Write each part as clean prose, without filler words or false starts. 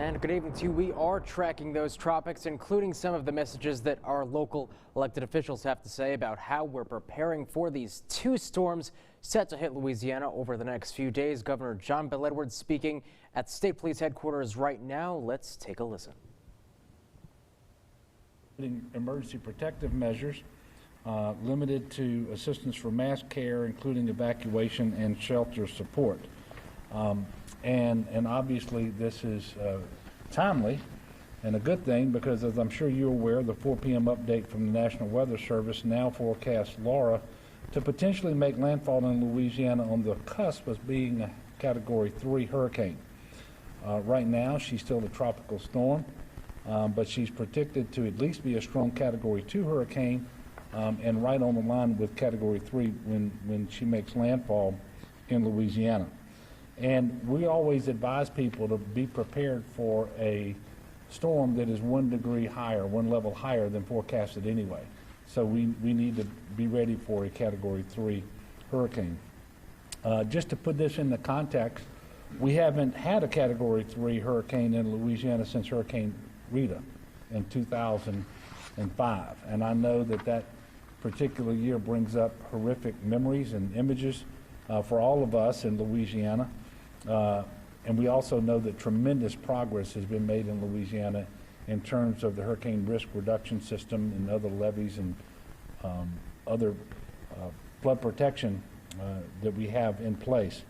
And good evening to you. We are tracking those tropics, including some of the messages that our local elected officials have to say about how we're preparing for these two storms set to hit Louisiana over the next few days. Governor Gov Edwards speaking at State Police headquarters right now. Let's take a listen. Emergency protective measures limited to assistance for mass care, including evacuation and shelter support. And obviously this is timely and a good thing because, as I'm sure you're aware, the 4 p.m. update from the National Weather Service now forecasts Laura to potentially make landfall in Louisiana on the cusp of being a Category 3 hurricane. Right now she's still a tropical storm, but she's predicted to at least be a strong Category 2 hurricane and right on the line with Category 3 when she makes landfall in Louisiana. And we always advise people to be prepared for a storm that is 1 degree higher, 1 level higher than forecasted anyway. So we need to be ready for a Category 3 hurricane. Just to put this into context, we haven't had a Category 3 hurricane in Louisiana since Hurricane Rita in 2005. And I know that particular year brings up horrific memories and images for all of us in Louisiana. And we also know that tremendous progress has been made in Louisiana in terms of the hurricane risk reduction system and other levees and other flood protection that we have in place.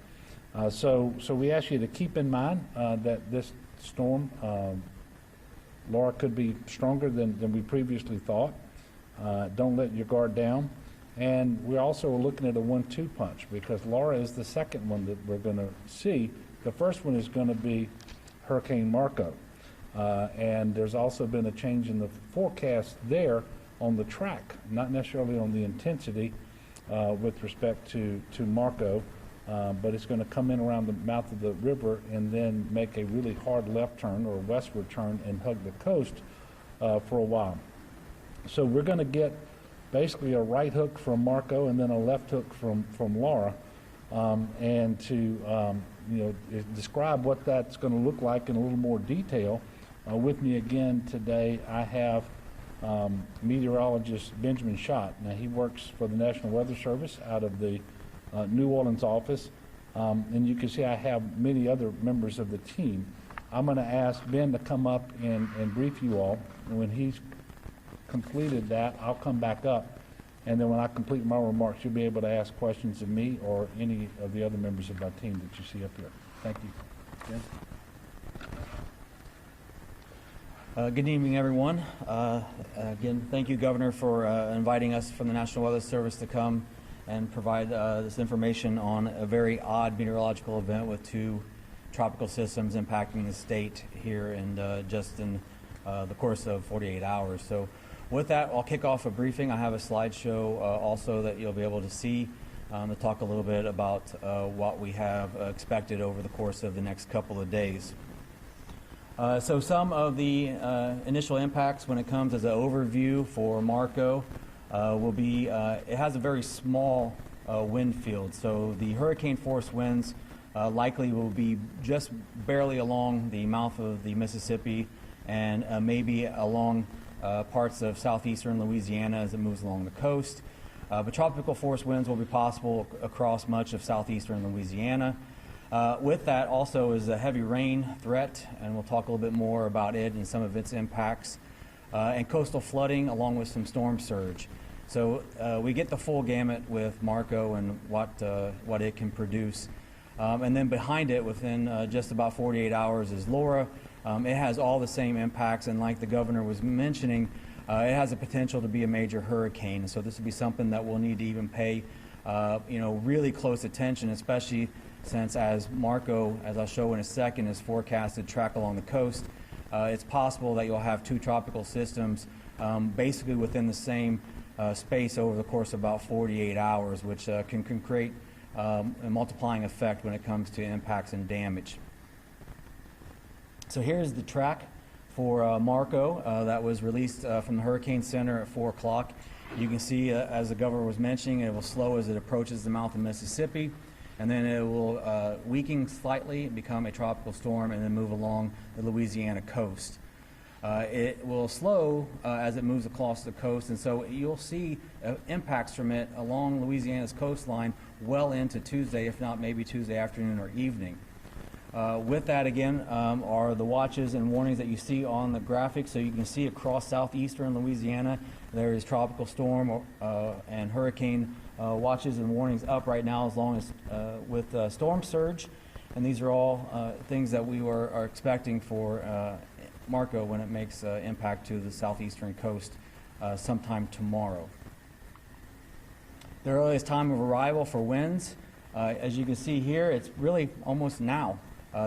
So we ask you to keep in mind that this storm, Laura, could be stronger than we previously thought. Don't let your guard down. And we're also looking at a 1-2 punch because Laura is the second one that we're going to see. The first one is going to be Hurricane Marco. And there's also been a change in the forecast there on the track, not necessarily on the intensity with respect to Marco, but it's going to come in around the mouth of the river and then make a really hard left turn or westward turn and hug the coast for a while. So we're going to get basically a right hook from Marco and then a left hook from Laura, and to describe what that's going to look like in a little more detail. With me again today, I have meteorologist Benjamin Schott. Now he works for the National Weather Service out of the New Orleans office, and you can see I have many other members of the team. I'm going to ask Ben to come up and brief you all, and when he's completed that, I'll come back up, and then when I complete my remarks, you'll be able to ask questions of me or any of the other members of my team that you see up here. Thank you. Ben? Good evening, everyone. Again, thank you, Governor, for inviting us from the National Weather Service to come and provide this information on a very odd meteorological event with 2 tropical systems impacting the state here and just in the course of 48 hours. So with that, I'll kick off a briefing. I have a slideshow also that you'll be able to see to talk a little bit about what we have expected over the course of the next couple of days. So some of the initial impacts when it comes as an overview for Marco will be, it has a very small wind field. So the hurricane force winds likely will be just barely along the mouth of the Mississippi and maybe along parts of southeastern Louisiana as it moves along the coast. But tropical force winds will be possible across much of southeastern Louisiana. With that also is a heavy rain threat, and we'll talk a little bit more about it and some of its impacts, and coastal flooding along with some storm surge. So we get the full gamut with Marco and what it can produce. And then behind it, within just about 48 hours, is Laura. It has all the same impacts, and like the governor was mentioning, it has the potential to be a major hurricane. So this would be something that we'll need to even pay, really close attention, especially since as Marco, as I'll show in a second, is forecasted to track along the coast. It's possible that you'll have 2 tropical systems basically within the same space over the course of about 48 hours, which can create a multiplying effect when it comes to impacts and damage. So here's the track for Marco that was released from the Hurricane Center at 4 o'clock. You can see, as the governor was mentioning, it will slow as it approaches the mouth of Mississippi. and then it will weaken slightly and become a tropical storm and then move along the Louisiana coast. It will slow as it moves across the coast, and so you'll see impacts from it along Louisiana's coastline well into Tuesday, if not maybe Tuesday afternoon or evening. With that, again, are the watches and warnings that you see on the graphic. So you can see across southeastern Louisiana, there is tropical storm and hurricane watches and warnings up right now, as long as with storm surge. And these are all things that we are expecting for Marco when it makes impact to the southeastern coast sometime tomorrow. The earliest time of arrival for winds, as you can see here, it's really almost now.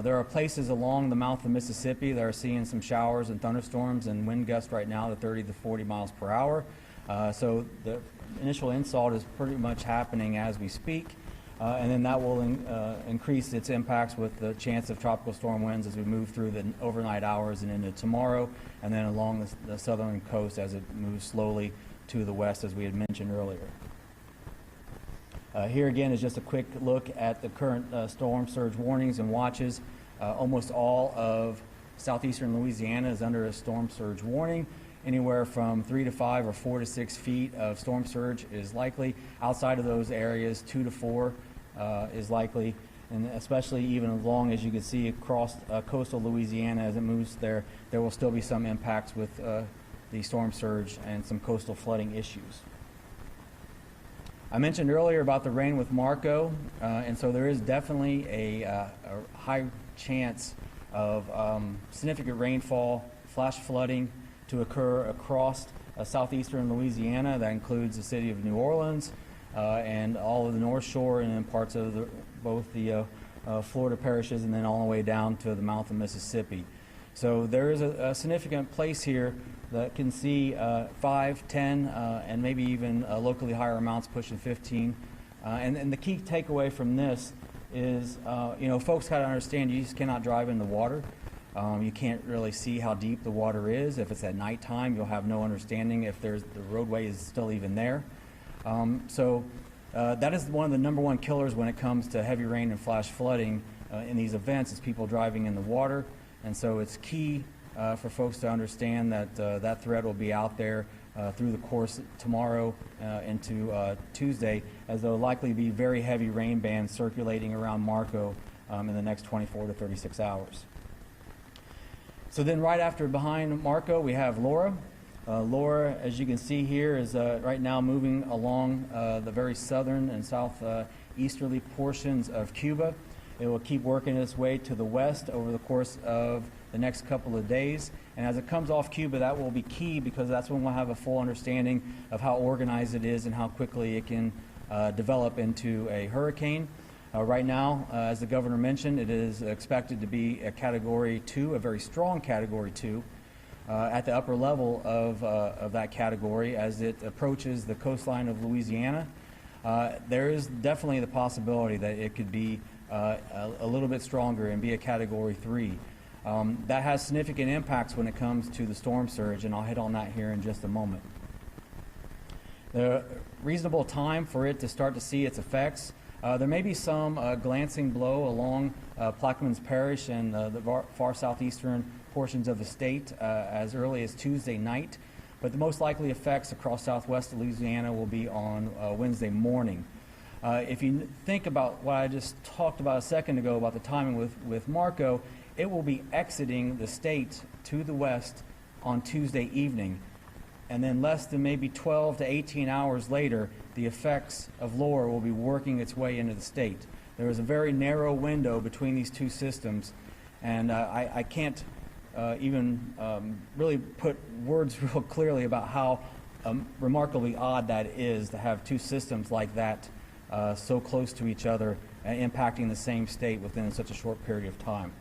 There are places along the mouth of Mississippi that are seeing some showers and thunderstorms and wind gusts right now to 30 to 40 miles per hour. So the initial insult is pretty much happening as we speak. And then that will increase its impacts with the chance of tropical storm winds as we move through the overnight hours and into tomorrow, and then along the southern coast as it moves slowly to the west, as we had mentioned earlier. Here again is just a quick look at the current storm surge warnings and watches. Almost all of southeastern Louisiana is under a storm surge warning. Anywhere from 3 to 5 or 4 to 6 feet of storm surge is likely. Outside of those areas, 2 to 4 is likely, and especially even as long as you can see across coastal Louisiana as it moves there will still be some impacts with the storm surge and some coastal flooding issues. I mentioned earlier about the rain with Marco, and so there is definitely a high chance of significant rainfall, flash flooding to occur across southeastern Louisiana. That includes the city of New Orleans and all of the North Shore and then parts of both the Florida parishes and then all the way down to the mouth of Mississippi. So there is a significant place here that can see 5, 10, and maybe even locally higher amounts pushing 15. And the key takeaway from this is, folks got to understand you just cannot drive in the water. You can't really see how deep the water is. If it's at nighttime, you'll have no understanding if the roadway is still even there. So that is one of the number one killers when it comes to heavy rain and flash flooding in these events, is people driving in the water. And so it's key for folks to understand that that threat will be out there through the course tomorrow into Tuesday, as there will likely be very heavy rain bands circulating around Marco in the next 24 to 36 hours. So then right after, behind Marco, we have Laura. Laura, as you can see here, is right now moving along the very southern and southeasterly portions of Cuba. It will keep working its way to the west over the course of the next couple of days. And as it comes off Cuba, that will be key, because that's when we'll have a full understanding of how organized it is and how quickly it can develop into a hurricane. Right now, as the governor mentioned, it is expected to be a Category 2, a very strong Category 2, at the upper level of that category as it approaches the coastline of Louisiana. There is definitely the possibility that it could be a little bit stronger and be a Category 3. That has significant impacts when it comes to the storm surge, and I'll hit on that here in just a moment. The reasonable time for it to start to see its effects, there may be some glancing blow along Plaquemines Parish and the far southeastern portions of the state as early as Tuesday night, but the most likely effects across southwest Louisiana will be on Wednesday morning. If you think about what I just talked about a second ago about the timing with Marco, it will be exiting the state to the west on Tuesday evening. And then less than maybe 12 to 18 hours later, the effects of Laura will be working its way into the state. There is a very narrow window between these two systems, and I can't even really put words real clearly about how remarkably odd that is to have two systems like that so close to each other and impacting the same state within such a short period of time.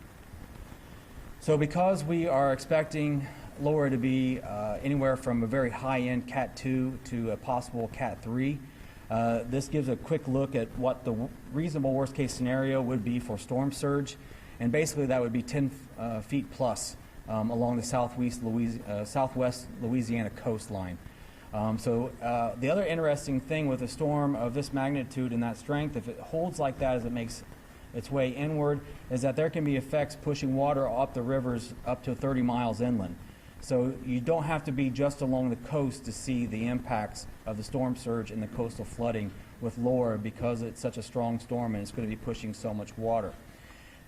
So because we are expecting Laura to be anywhere from a very high-end Cat 2 to a possible Cat 3, this gives a quick look at what the reasonable worst-case scenario would be for storm surge, and basically that would be 10 feet plus along the southwest Louisiana coastline. The other interesting thing with a storm of this magnitude and that strength, if it holds like that as it makes its way inward, is that there can be effects pushing water up the rivers up to 30 miles inland. So you don't have to be just along the coast to see the impacts of the storm surge and the coastal flooding with Laura, because it's such a strong storm and it's going to be pushing so much water.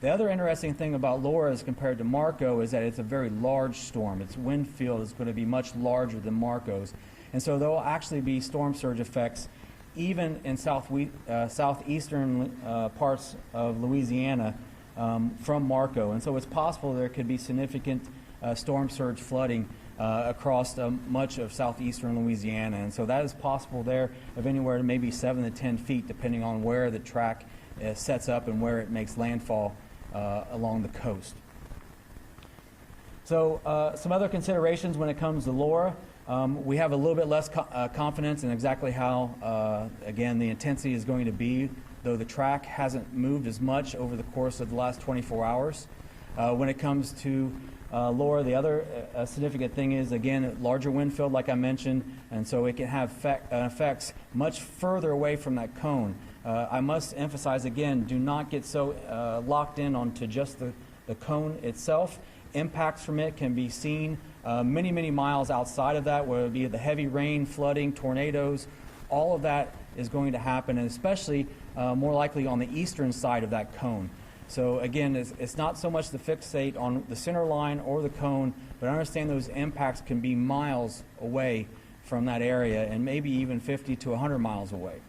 The other interesting thing about Laura as compared to Marco is that it's a very large storm. Its wind field is going to be much larger than Marco's. And so there will actually be storm surge effects even in southeastern parts of Louisiana from Marco. And so it's possible there could be significant storm surge flooding across much of southeastern Louisiana. And so that is possible there of anywhere to maybe 7 to 10 feet, depending on where the track sets up and where it makes landfall along the coast. So some other considerations when it comes to Laura. We have a little bit less confidence in exactly how, again, the intensity is going to be, though the track hasn't moved as much over the course of the last 24 hours. When it comes to Laura, the other significant thing is, again, larger wind field, like I mentioned, and so it can have effects much further away from that cone. I must emphasize again, do not get so locked in onto just the cone itself. Impacts from it can be seen many, many miles outside of that, whether it be the heavy rain, flooding, tornadoes. All of that is going to happen, and especially more likely on the eastern side of that cone. So again, it's not so much to fixate on the center line or the cone, but understand those impacts can be miles away from that area and maybe even 50 to 100 miles away.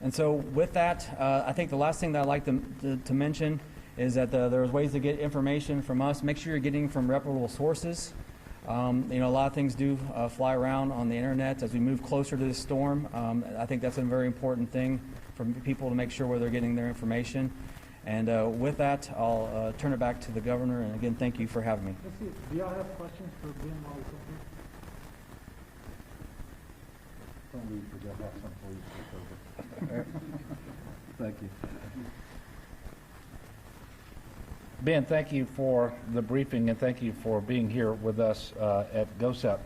And so with that, I think the last thing that I'd like to mention is that there's ways to get information from us. Make sure you're getting from reputable sources. A lot of things do fly around on the internet as we move closer to this storm. I think that's a very important thing for people to make sure where they're getting their information. And with that, I'll turn it back to the governor. And again, thank you for having me. Let's see, do y'all have questions for Ben while he's up here? Don't leave, because I'll have some for you to take over. Thank you. Ben, thank you for the briefing, and thank you for being here with us at GOSEP.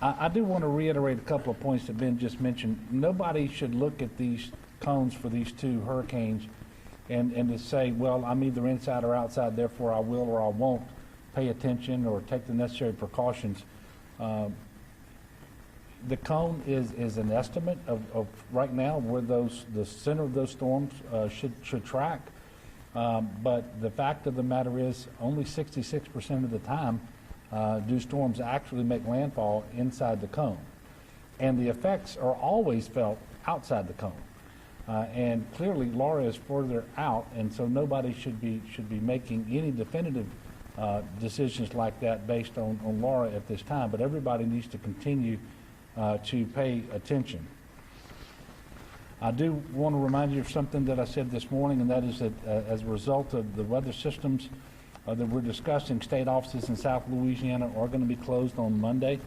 I do want to reiterate a couple of points that Ben just mentioned. Nobody should look at these cones for these two hurricanes and to say, well, I'm either inside or outside, therefore I will or I won't pay attention or take the necessary precautions. The cone is an estimate of right now where the center of those storms should track. But the fact of the matter is only 66% of the time do storms actually make landfall inside the cone. And the effects are always felt outside the cone. And clearly Laura is further out, and so nobody should be making any definitive decisions like that based on Laura at this time. But everybody needs to continue to pay attention. I do want to remind you of something that I said this morning, and that is that as a result of the weather systems that we're discussing, state offices in South Louisiana are going to be closed on Monday.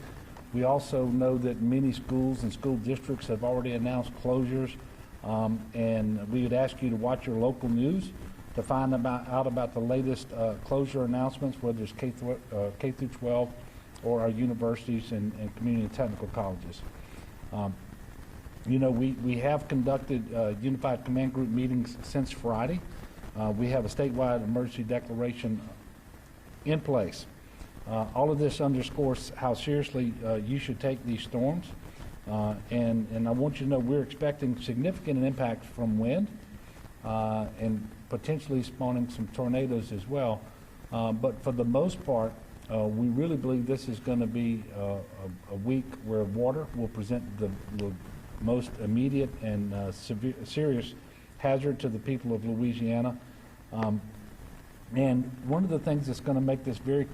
We also know that many schools and school districts have already announced closures, and we would ask you to watch your local news to find out about the latest closure announcements, whether it's K through 12 or our universities and community and technical colleges. We have conducted Unified Command Group meetings since Friday. We have a statewide emergency declaration in place. All of this underscores how seriously you should take these storms. And I want you to know we're expecting significant impact from wind and potentially spawning some tornadoes as well. But for the most part, we really believe this is going to be a week where water will present the most immediate and serious hazard to the people of Louisiana. And one of the things that's going to make this very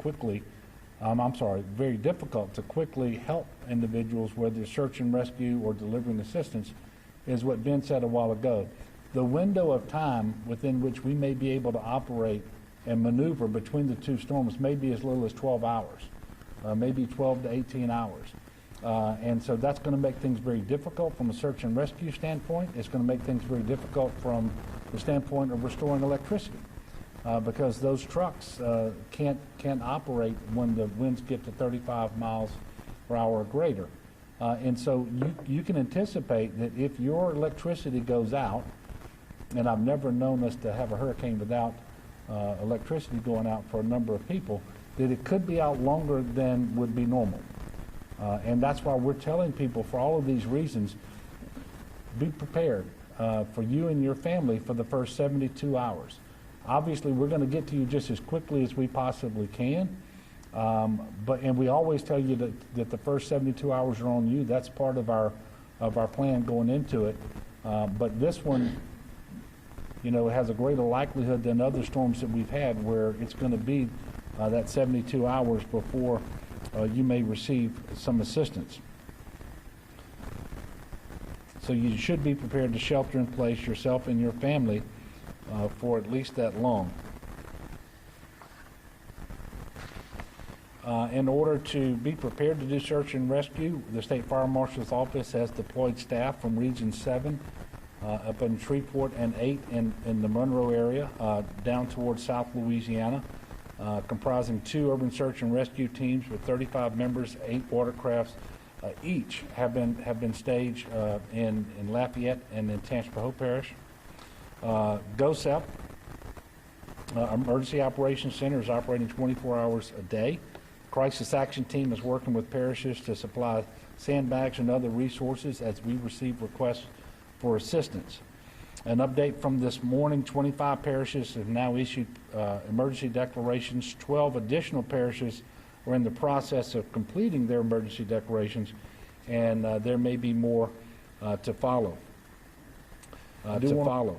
difficult to quickly help individuals, whether it's search and rescue or delivering assistance, is what Ben said a while ago. The window of time within which we may be able to operate and maneuver between the two storms may be as little as 12 hours, maybe 12 to 18 hours. And so that's going to make things very difficult from a search and rescue standpoint. It's going to make things very difficult from the standpoint of restoring electricity. because those trucks can't operate when the winds get to 35 miles per hour or greater. And so you can anticipate that if your electricity goes out, and I've never known us to have a hurricane without electricity going out for a number of people, that it could be out longer than would be normal. And that's why we're telling people, for all of these reasons, be prepared for you and your family for the first 72 hours. Obviously, we're going to get to you just as quickly as we possibly can, and we always tell you that the first 72 hours are on you. That's part of our plan going into it. But this one, has a greater likelihood than other storms that we've had, where it's going to be that 72 hours before you may receive some assistance. So you should be prepared to shelter in place yourself and your family for at least that long. In order to be prepared to do search and rescue, the State Fire Marshal's Office has deployed staff from Region 7 up in Shreveport and 8 in the Monroe area down towards South Louisiana, comprising 2 urban search and rescue teams with 35 members, 8 watercrafts. Each have been staged in Lafayette and in Tangipahoa Parish. GOSEP, Emergency Operations Center, is operating 24 hours a day. Crisis Action Team is working with parishes to supply sandbags and other resources as we receive requests for assistance. An update from this morning: 25 parishes have now issued emergency declarations. 12 additional parishes are in the process of completing their emergency declarations, and there may be more to follow. I do want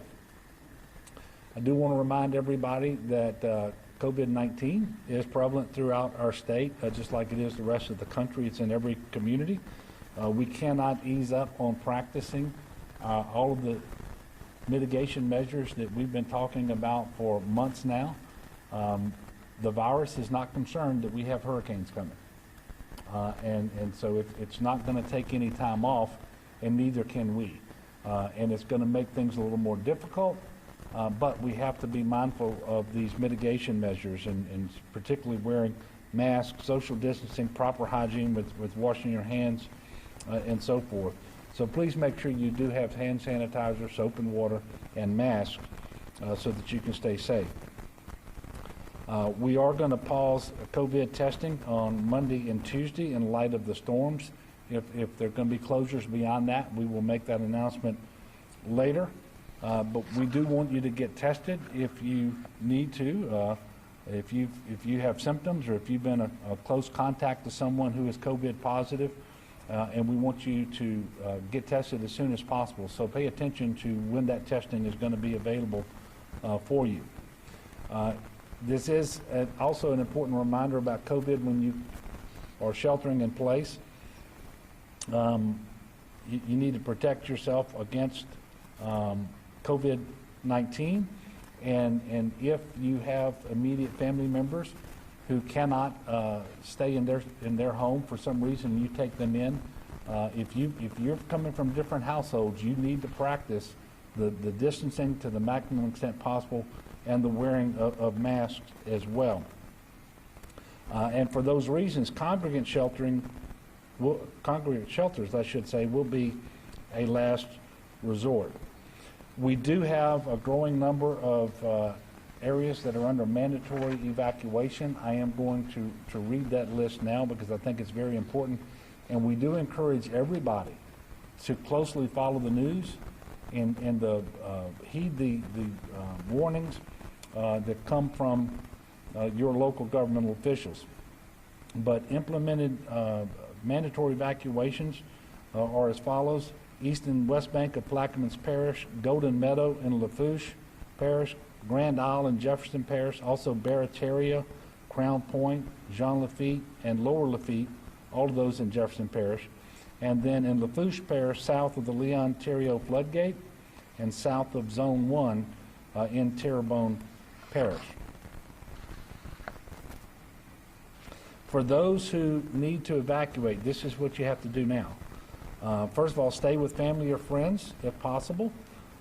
to remind everybody that COVID-19 is prevalent throughout our state, just like it is the rest of the country. It's in every community. We cannot ease up on practicing all of the mitigation measures that we've been talking about for months now. The virus is not concerned that we have hurricanes coming. And so it's not going to take any time off, and neither can we. And it's going to make things a little more difficult, but we have to be mindful of these mitigation measures, and particularly wearing masks, social distancing, proper hygiene with washing your hands, and so forth. So please make sure you do have hand sanitizer, soap and water, and masks so that you can stay safe. We are going to pause COVID testing on Monday and Tuesday in light of the storms. If there are going to be closures beyond that, we will make that announcement later. But we do want you to get tested if you need to. If you have symptoms, or if you've been a close contact to someone who is COVID positive, and we want you to get tested as soon as possible. So pay attention to when that testing is going to be available for you. This is also an important reminder about COVID when you are sheltering in place. You need to protect yourself against COVID-19, and if you have immediate family members who cannot stay in their home for some reason, you take them in. If you're coming from different households, you need to practice the distancing to the maximum extent possible, and the wearing of masks as well. And for those reasons, congregate shelters, I should say, will be a last resort. We do have a growing number of areas that are under mandatory evacuation. I am going to read that list now because I think it's very important. And we do encourage everybody to closely follow the news and heed the warnings that come from your local governmental officials. But implemented mandatory evacuations are as follows: East and West Bank of Plaquemines Parish, Golden Meadow and Lafourche Parish, Grand Isle and Jefferson Parish, also Barataria, Crown Point, Jean Lafitte, and Lower Lafitte, all of those in Jefferson Parish. And then in Lafourche Parish, south of the Leon Terrio floodgate, and south of Zone 1 in Terrebonne Parish. For those who need to evacuate, this is what you have to do now. First of all, stay with family or friends if possible.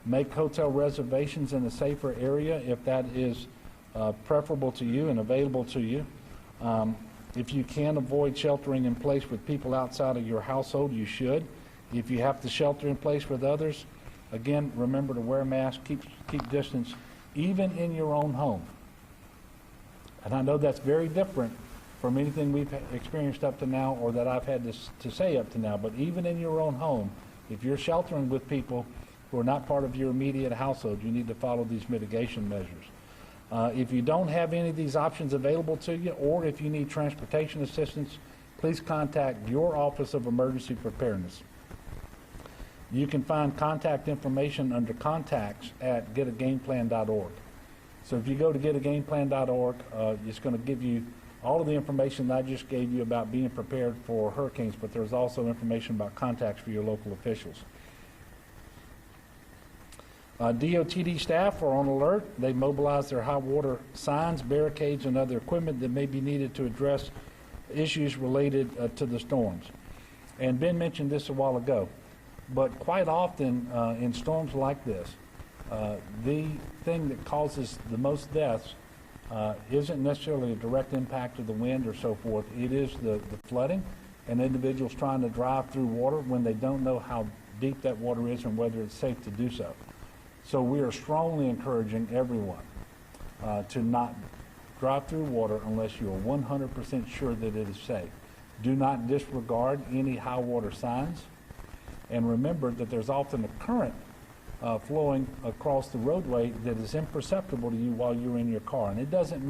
Make hotel reservations in a safer area if that is preferable to you and available to you. If you can avoid sheltering in place with people outside of your household, you should. If you have to shelter in place with others, again, remember to wear a mask, keep distance, even in your own home. And I know that's very different from anything we've experienced up to now or that I've had to say up to now, but even in your own home, if you're sheltering with people who are not part of your immediate household, you need to follow these mitigation measures. If you don't have any of these options available to you, or if you need transportation assistance, please contact your Office of Emergency Preparedness. You can find contact information under contacts at getagameplan.org. So if you go to getagameplan.org, it's going to give you all of the information that I just gave you about being prepared for hurricanes, but there's also information about contacts for your local officials. DOTD staff are on alert. They mobilize their high water signs, barricades, and other equipment that may be needed to address issues related to the storms. And Ben mentioned this a while ago, but quite often in storms like this, the thing that causes the most deaths isn't necessarily a direct impact of the wind or so forth. It is the flooding and individuals trying to drive through water when they don't know how deep that water is and whether it's safe to do so. So we are strongly encouraging everyone to not drive through water unless you are 100% sure that it is safe. Do not disregard any high water signs. And remember that there's often a current flowing across the roadway that is imperceptible to you while you're in your car. And it doesn't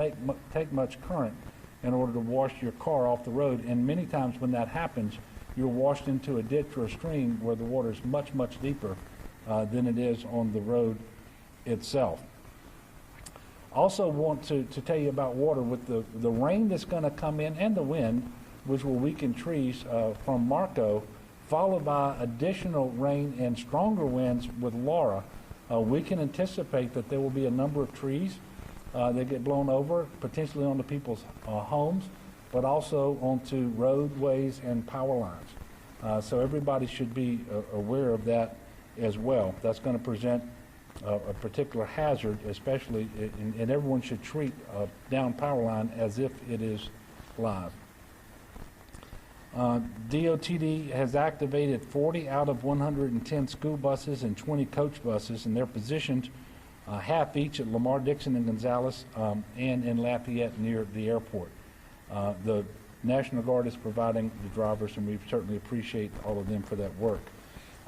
take much current in order to wash your car off the road. And many times when that happens, you're washed into a ditch or a stream where the water is much, much deeper than it is on the road itself. Also want to tell you about water with the rain that's going to come in and the wind, which will weaken trees from Marco, followed by additional rain and stronger winds with Laura. We can anticipate that there will be a number of trees that get blown over, potentially onto people's homes, but also onto roadways and power lines. So everybody should be aware of that as well. That's going to present a particular hazard, especially, and everyone should treat a down power line as if it is live. DOTD has activated 40 out of 110 school buses and 20 coach buses, and they're positioned half each at Lamar, Dixon, and Gonzales, and in Lafayette near the airport. The National Guard is providing the drivers, and we certainly appreciate all of them for that work.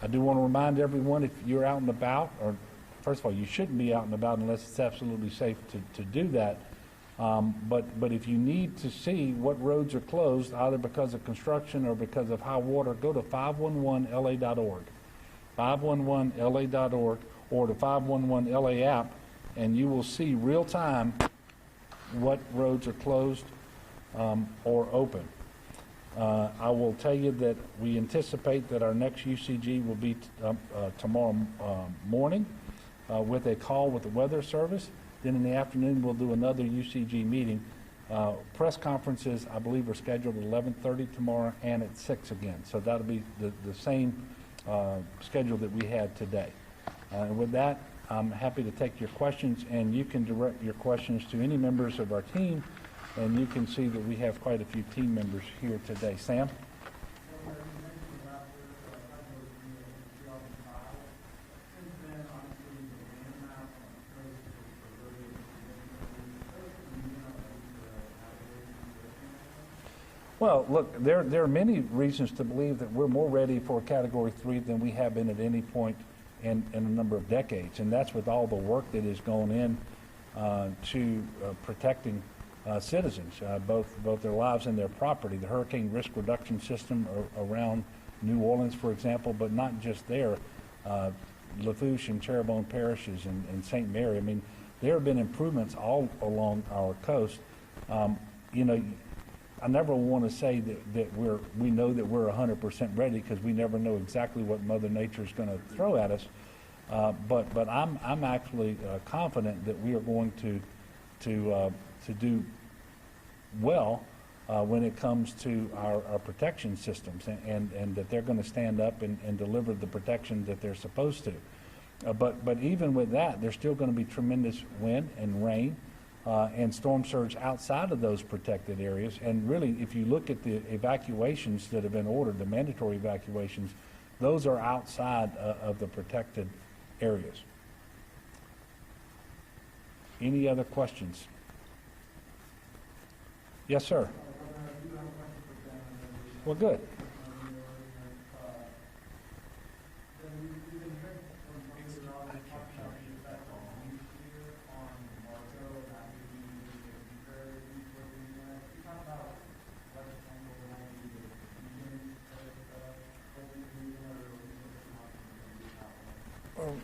I do want to remind everyone, if you're out and about, or first of all, you shouldn't be out and about unless it's absolutely safe to do that. But if you need to see what roads are closed, either because of construction or because of high water, go to 511la.org, 511la.org, or the 511LA app, and you will see real time what roads are closed or open. I will tell you that we anticipate that our next UCG will be tomorrow morning with a call with the Weather Service. Then in the afternoon, we'll do another UCG meeting. Press conferences, I believe, are scheduled at 11:30 tomorrow and at 6 again. So that'll be the same schedule that we had today. And with that, I'm happy to take your questions, and you can direct your questions to any members of our team, and you can see that we have quite a few team members here today. Sam? Well, look, there are many reasons to believe that we're more ready for Category 3 than we have been at any point in a number of decades, and that's with all the work that has gone in to protecting citizens, both their lives and their property. The hurricane risk reduction system around New Orleans, for example, but not just there, Lafourche and Terrebonne parishes and St. Mary. I mean, there have been improvements all along our coast. You know, I never want to say that we know that we're 100% ready, because we never know exactly what Mother Nature is going to throw at us. But I'm actually confident that we are going to do well when it comes to our protection systems, and that they're going to stand up and deliver the protection that they're supposed to. But even with that, there's still going to be tremendous wind and rain. and storm surge outside of those protected areas. And really, if you look at the evacuations that have been ordered, the mandatory evacuations, those are outside of the protected areas. Any other questions? Yes, sir. Well, good.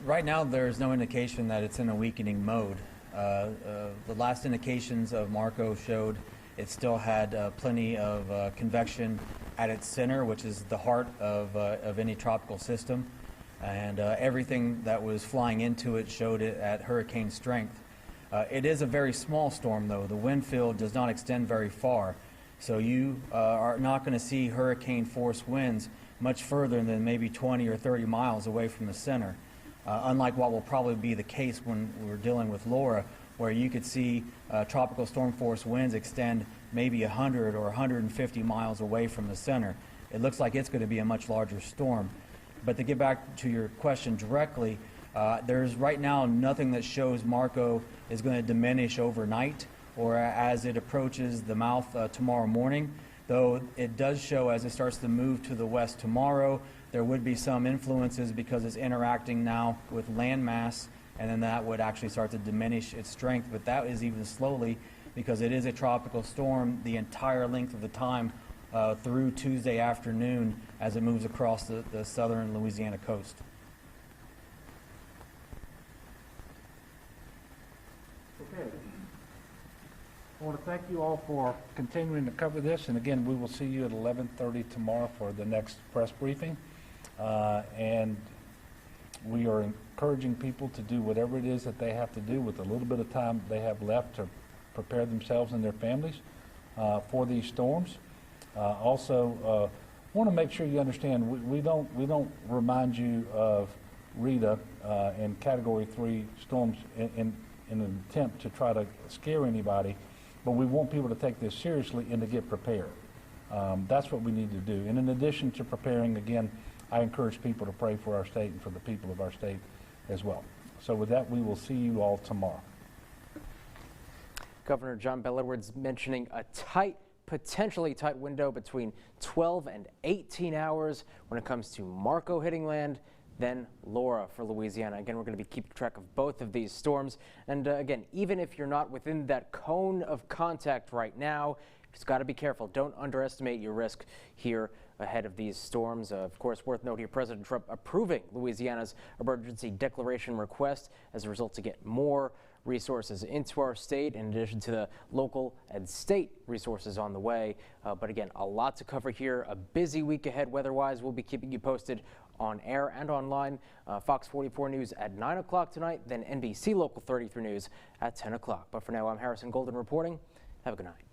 Right now, there's no indication that it's in a weakening mode. The last indications of Marco showed it still had plenty of convection at its center, which is the heart of any tropical system, and everything that was flying into it showed it at hurricane strength. It is a very small storm, though. The wind field does not extend very far, so you are not going to see hurricane force winds much further than maybe 20 or 30 miles away from the center. Unlike what will probably be the case when we're dealing with Laura, where you could see tropical storm force winds extend maybe 100 or 150 miles away from the center. It looks like it's going to be a much larger storm. But to get back to your question directly, there's right now nothing that shows Marco is going to diminish overnight or as it approaches the mouth tomorrow morning, though it does show as it starts to move to the west tomorrow, there would be some influences because it's interacting now with landmass, and then that would actually start to diminish its strength. But that is even slowly because it is a tropical storm the entire length of the time through Tuesday afternoon as it moves across the southern Louisiana coast. Okay. I want to thank you all for continuing to cover this, and again, we will see you at 11:30 tomorrow for the next press briefing. And we are encouraging people to do whatever it is that they have to do with the little bit of time they have left to prepare themselves and their families for these storms. Also, want to make sure you understand we don't remind you of Rita and Category 3 storms in an attempt to try to scare anybody, but we want people to take this seriously and to get prepared. That's what we need to do. And in addition to preparing, again, I encourage people to pray for our state and for the people of our state as well. So with that, we will see you all tomorrow. Governor John Bel Edwards mentioning a potentially tight window between 12 and 18 hours when it comes to Marco hitting land, then Laura for Louisiana. Again, we're going to be keeping track of both of these storms. And again, even if you're not within that cone of contact right now, just got to be careful. Don't underestimate your risk here ahead of these storms. Of course, worth note here, President Trump approving Louisiana's emergency declaration request as a result to get more resources into our state, in addition to the local and state resources on the way. But again, a lot to cover here. A busy week ahead weather-wise. We'll be keeping you posted on air and online. Fox 44 News at 9 o'clock tonight, then NBC Local 33 News at 10 o'clock. But for now, I'm Harrison Golden reporting. Have a good night.